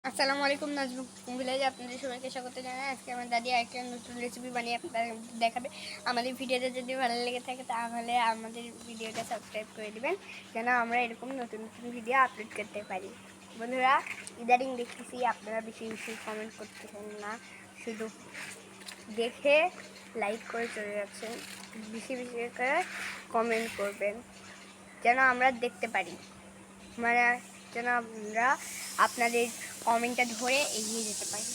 আসসালামু আলাইকুম নাজমুল ভিলেজ আপনাদের সবাইকে স্বাগত জানাই। আজকে আমার দাদি একটা নতুন রেসিপি বানিয়ে আপনাদের দেখাবে। আমাদের ভিডিওটা যদি ভালো লেগে থাকে তাহলে আমাদের ভিডিওটা সাবস্ক্রাইব করে দিবেন, যেন আমরা এরকম নতুন নতুন ভিডিও আপলোড করতে পারি। বন্ধুরা, ইদারিং দেখতেছি আপনারা বেশি বেশি কমেন্ট করতেছেন না, শুধু দেখে লাইক করে চলে যাচ্ছেন। বেশি বেশি করে কমেন্ট করবেন যেন আমরা দেখতে পারি, মানে যেন আমরা আপনাদের কমেন্টটা ধরে এগিয়ে যেতে পারি।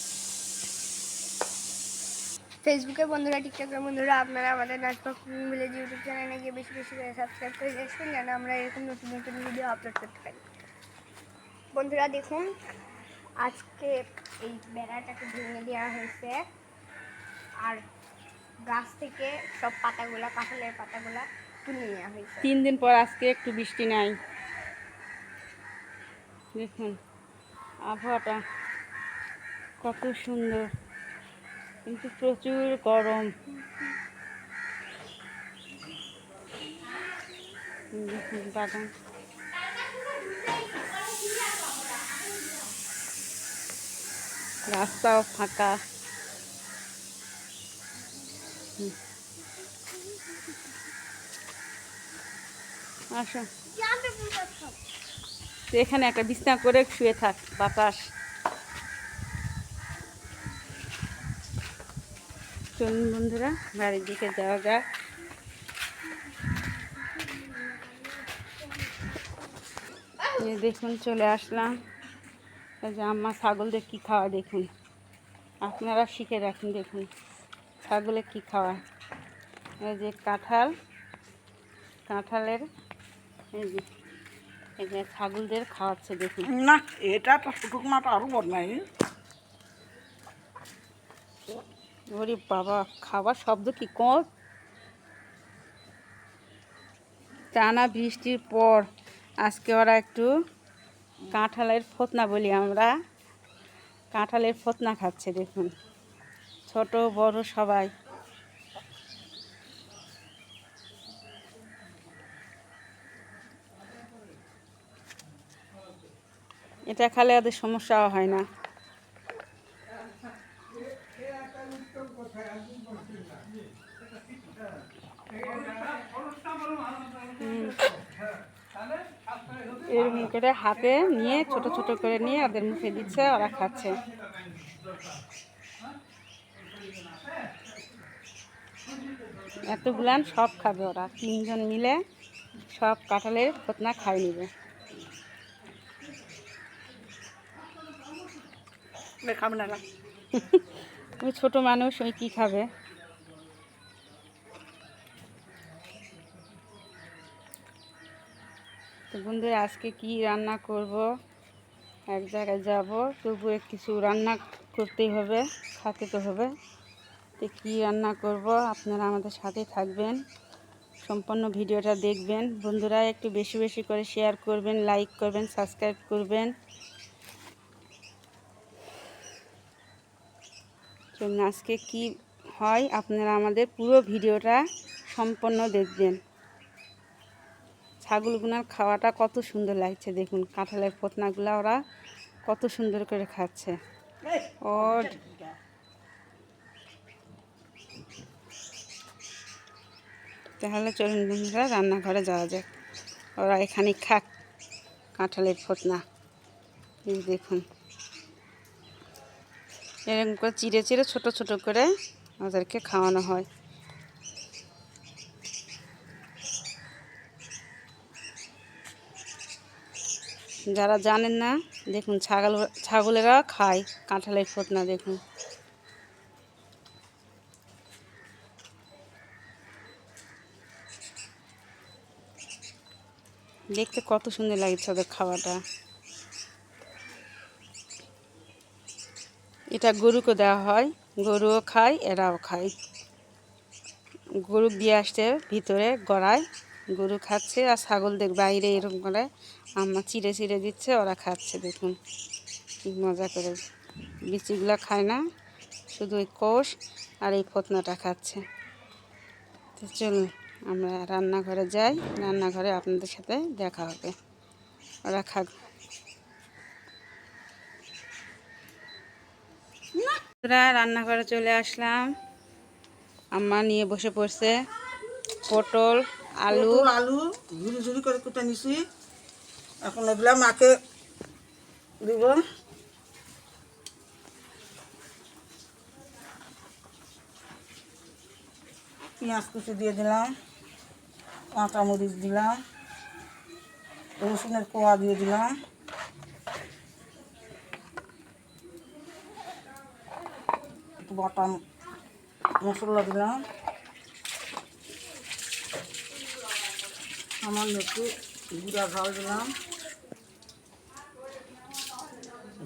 ফেসবুকে বন্ধুরা, টিকটকের বন্ধুরা, আপনারা আমাদের নাজমুল ভিলেজ ইউটিউব চ্যানেলে গিয়ে বেশি বেশি করে সাবস্ক্রাইব করে আসবেন, যেন আমরা এরকম নতুন নতুন ভিডিও আপলোড করতে পারি। বন্ধুরা দেখুন, আজকে এই বেড়াটাকে ভেঙে দেওয়া হয়েছে, আর গাছ থেকে সব পাতাগুলা, কাঁঠালের পাতাগুলা তুলে নেওয়া হয়েছে। 3 দিন পর আজকে একটু বৃষ্টি নাই। দেখুন আবহাওয়াটা কত সুন্দর, কিন্তু প্রচুর গরম। দেখুন বাগান, রাস্তাও ফাঁকা। আসো, এখানে একটা বিছনা করে শুয়ে থাক, বাতাস। চলুন বন্ধুরা, বাড়ির দিকে যাওয়া যাক। দেখুন চলে আসলাম। এই যে আম্মা ছাগলদের কী খাওয়া দেখুন, আপনারা শিখে রাখুন। দেখুন ছাগলে কী খাওয়া। এই যে কাঁঠালের এই যে ছাগলদের খাওয়াচ্ছে দেখুন। না, এটা তো ছোটো মাটা আরো বদনাই। ওরে বাবা, খাবার শব্দ কি কম। টানা বৃষ্টির পর আজকে ওরা একটু কাঁঠালের ফতনা বলি আমরা, কাঁঠালের ফতনা খাচ্ছে দেখুন, ছোট বড় সবাই। এটা খেলে ওদের সমস্যাও হয় না। এরকম করে হাতে নিয়ে ছোট ছোট করে নিয়ে ওদের মুখে দিচ্ছে, ওরা খাচ্ছে। এতগুলান সব খাবে ওরা, 3 জন মিলে সব কাঁঠালের ফতনা খাই নিবে। খাবে না। ওই ছোট মানুষ, ওই কি খাবে। তো বন্ধুরা, আজকে কি রান্না করব, এক জায়গায় যাব, তবুও কিছু রান্না করতেই হবে, খাতে তো হবে। তো কী রান্না করব আপনারা আমাদের সাথে থাকবেন, সম্পূর্ণ ভিডিওটা দেখবেন। বন্ধুরা একটু বেশি বেশি করে শেয়ার করবেন, লাইক করবেন, সাবস্ক্রাইব করবেন। চলুন আজকে কি হয় আপনারা আমাদের পুরো ভিডিওটা সম্পূর্ণ দেখবেন। ছাগলগুনার খাওয়াটা কত সুন্দর লাগছে দেখুন, কাঁঠালের ফতনাগুলো ওরা কত সুন্দর করে খাচ্ছে। ওর তাহলে চলুন বন্ধুরা, রান্নাঘরে যাওয়া যাক, ওরা এখানে খাক কাঁঠালের ফতনা। এই দেখুন এরকম করে চিড়ে চিড়ে ছোট ছোট করে ওদেরকে খাওয়ানো হয়। যারা জানেন না, দেখুন ছাগলেরা খায় কাঁঠালের ফতনা। দেখুন দেখতে কত সুন্দর লাগছে ওদের খাওয়াটা। এটা গরুকে দেওয়া হয়, গরুও খায়, এরাও খায়। গরু দিয়ে আসছে ভিতরে গড়ায়, গরু খাচ্ছে, আর ছাগলদের বাইরে এরকম করে আম্মা চিড়ে চিড়ে দিচ্ছে, ওরা খাচ্ছে। দেখুন কি মজা করে, বিচিগুলো খায় না, শুধু ওই কোষ আর এই ফতনাটা খাচ্ছে। তো চলুন আমরা রান্নাঘরে যাই, রান্নাঘরে আপনাদের সাথে দেখা হবে, ওরা খাক। তোরা রান্না করে চলে আসলাম। আম্মা নিয়ে বসে পড়ছে পটল আলু। পটল আলু ঝুরি ঝুরি করে কুটে নিছি, এখন এগুলা মাকে দিব। পেঁয়াজ কুচি দিয়ে দিলাম, কাঁচামরিচ দিলাম, রসুনের কোয়া দিয়ে দিলাম, একটু বাটা মশলা দিলাম, সামান্য একটু জিরা ঝাল দিলাম,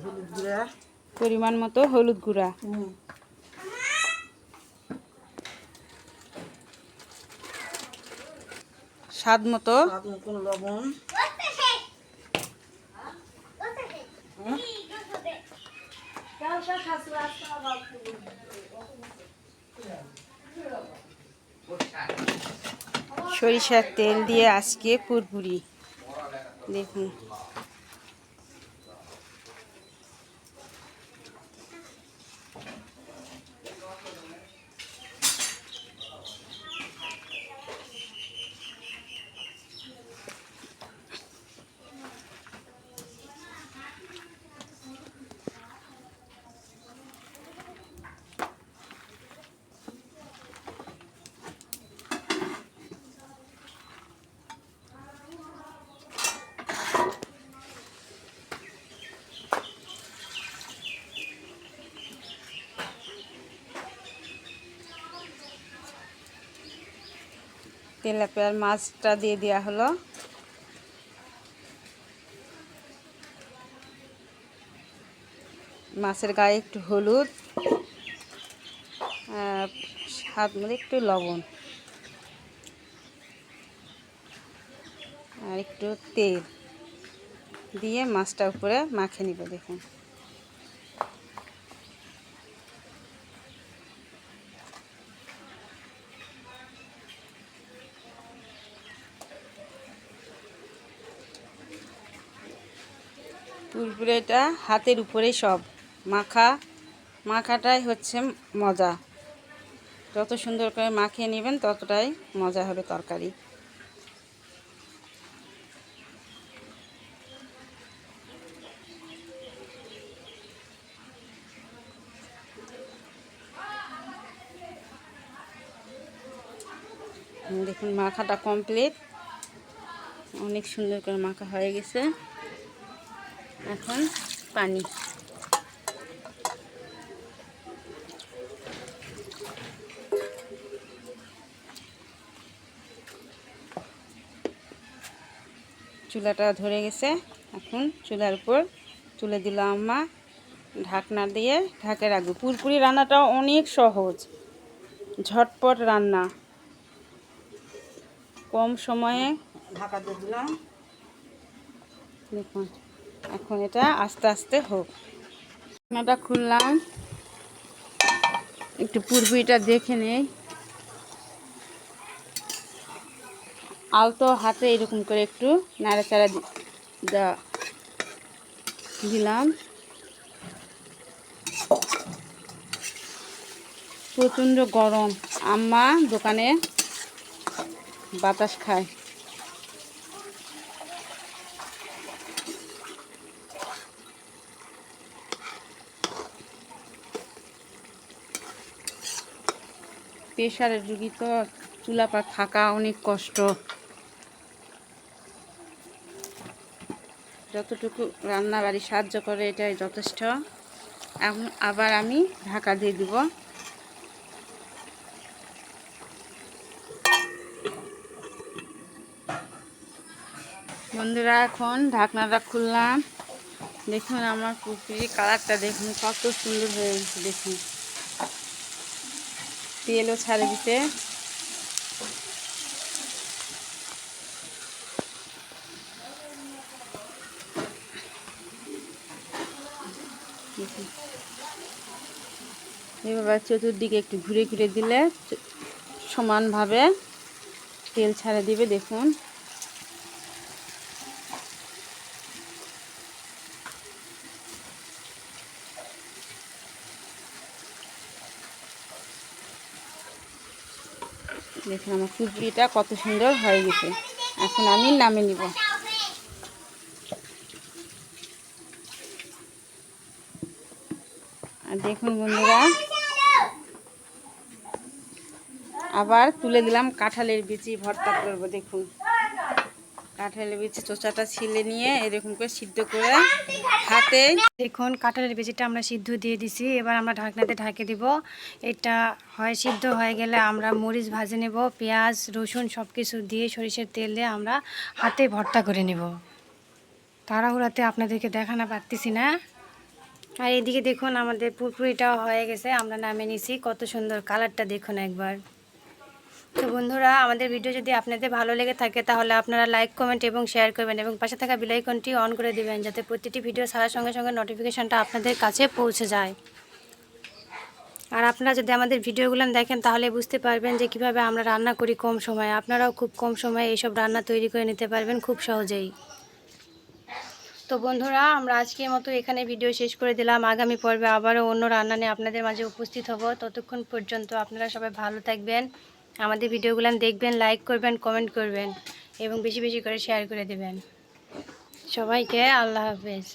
হলুদ গুঁড়া, পরিমাণ মতো হলুদ গুঁড়া, স্বাদ মতো স্বাদ মতন লবণ, সরিষার তেল দিয়ে আজকে পুরপুরি দেখুন। তেলাপিয়ার মাছটা দিয়ে দেওয়া হলো। মাছের গায়ে একটু হলুদ, স্বাদ মতো একটু লবণ আর একটু তেল দিয়ে মাছটা উপরে মাখে নিব দেখুন। পুরপুরিটা হাতের উপরেই সব, মাখাটাই হচ্ছে মজা। যত সুন্দর করে মাখিয়ে নেবেন ততটাই মজা হবে তরকারি। দেখুন মাখাটা কমপ্লিট, অনেক সুন্দর করে মাখা হয়ে গেছে। এখন পানি, চুলাটা ধরে গেছে। এখন চুলার উপর তুলে দিল আম্মা, ঢাকনা দিয়ে ঢাকে রাখবো। পুরপুরি রান্নাটা অনেক সহজ, ঝটপট রান্না, কম সময়ে। ঢাকা দিয়ে দিলাম। দেখুন এখন এটা আস্তে আস্তে হোক। ঢাকনাটা খুললাম, একটু পুরপুরিটা দেখে নেই। আলতো হাতে এরকম করে একটু নাড়াচাড়া দিলাম। প্রচণ্ড গরম, আম্মা দোকানে বাতাস খায়। প্রেশারের রুগী তো চুলাপাত থাকা অনেক কষ্ট। যতটুকু রান্নাবাড়ি সাহায্য করে এটাই যথেষ্ট। এখন আবার আমি ঢাকা দিয়ে দিব। বন্ধুরা এখন ঢাকনাটা খুললাম, দেখুন আমার পুরপুরি কালারটা দেখুন কত সুন্দর হয়ে গেছে। দেখুন তেলও ছাড়ে দিতে। এভাবে চতুর্দিকে একটু ঘুরে ঘুরে দিলে সমানভাবে তেল ছাড়ে দিবে। দেখুন দেখুন আমার পুরপুরিটা কত সুন্দর হয়ে গেছে। এখন আমি নামিয়ে নিব। আর দেখুন বন্ধুরা, আবার তুলে দিলাম কাঁঠালের বিচি ভর্তা করব। দেখুন কাঁঠালের বিচি চোচাটা ছিলে নিয়ে এরকম করে সিদ্ধ করে হাতে। দেখুন কাঁঠালের বিচিটা আমরা সিদ্ধ দিয়ে দিছি, এবার আমরা ঢাকনাতে ঢাকে দিব। এটা হয় সিদ্ধ হয়ে গেলে আমরা মরিচ ভাজে নেব, পেঁয়াজ রসুন সব কিছু দিয়ে সরিষার তেল দিয়ে আমরা হাতে ভর্তা করে নেব। তাড়াহুড়াতে আপনাদেরকে দেখানো পারতেছি না। আর এদিকে দেখুন আমাদের পুরপুরিটাও হয়ে গেছে, আমরা নামিয়ে নিছি। কত সুন্দর কালারটা দেখুন একবার। তো বন্ধুরা, আমাদের ভিডিও যদি আপনাদের ভালো লেগে থাকে তাহলে আপনারা লাইক কমেন্ট এবং শেয়ার করবেন এবং পাশে থাকা বেল আইকনটি অন করে দিবেন, যাতে প্রতিটি ভিডিও ছাড়ার সঙ্গে সঙ্গে নোটিফিকেশনটা আপনাদের কাছে পৌঁছে যায়। আর আপনারা যদি আমাদের ভিডিওগুলো দেখেন তাহলে বুঝতে পারবেন যে কিভাবে আমরা রান্না করি কম সময়ে। আপনারাও খুব কম সময়ে এইসব রান্না তৈরি করে নিতে পারবেন খুব সহজেই। তো বন্ধুরা, আমরা আজকের মতো এখানে ভিডিও শেষ করে দিলাম। আগামী পর্বে আবারও অন্য রান্না নিয়ে আপনাদের মাঝে উপস্থিত হব। ততক্ষণ পর্যন্ত আপনারা সবাই ভালো থাকবেন, আমাদের ভিডিওগুলো দেখবেন, লাইক করবেন, কমেন্ট করবেন এবং বেশি বেশি করে শেয়ার করে দেবেন। সবাইকে আল্লাহ হাফেজ।